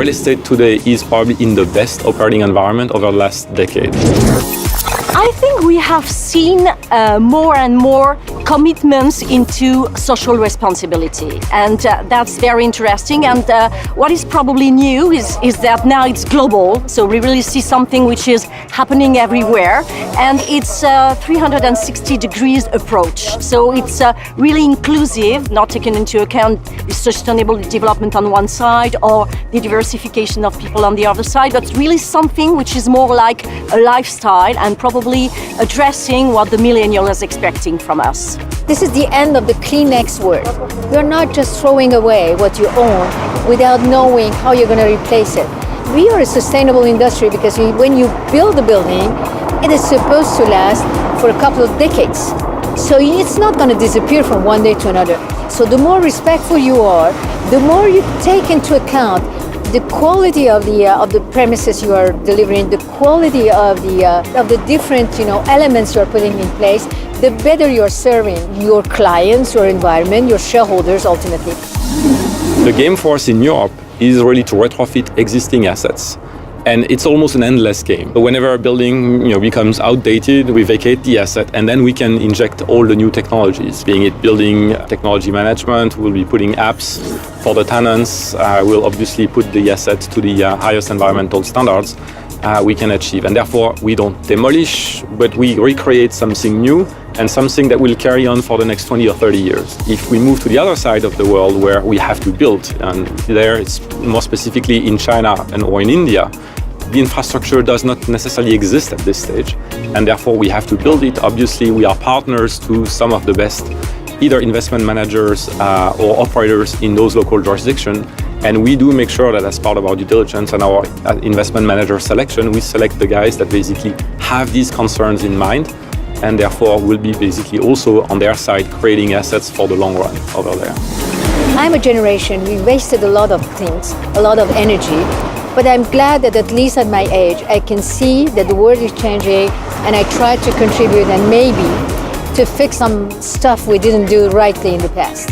real estate today is probably in the best operating environment over the last decade. I think we have seen more and more commitments into social responsibility, and that's very interesting. And what is probably new is that now it's global, so we really see something which is happening everywhere, and it's a 360 degrees approach. So it's really inclusive, not taking into account the sustainable development on one side or the diversification of people on the other side, but really something which is more like a lifestyle and probably addressing what the millennial is expecting from us. This is the end of the Kleenex word. You're not just throwing away what you own without knowing how you're going to replace it. We are a sustainable industry because when you build a building, it is supposed to last for a couple of decades. So it's not going to disappear from one day to another. So the more respectful you are, the more you take into account the quality of the premises you are delivering, the quality of the different elements you are putting in place, the better you are serving your clients, your environment, your shareholders ultimately. The game for us in Europe is really to retrofit existing assets. And it's almost an endless game. Whenever a building becomes outdated, we vacate the asset and then we can inject all the new technologies, being it building technology management, we'll be putting apps for the tenants, we'll obviously put the asset to the highest environmental standards we can achieve. And therefore, we don't demolish, but we recreate something new and something that will carry on for the next 20 or 30 years. If we move to the other side of the world where we have to build, and there it's more specifically in China or in India, the infrastructure does not necessarily exist at this stage, and therefore we have to build it. Obviously, we are partners to some of the best either investment managers or operators in those local jurisdictions, and we do make sure that as part of our due diligence and our investment manager selection, we select the guys that basically have these concerns in mind, and therefore will be basically also on their side creating assets for the long run over there. I'm a generation, we wasted a lot of things, a lot of energy, but I'm glad that at least at my age, I can see that the world is changing and I try to contribute and maybe to fix some stuff we didn't do rightly in the past.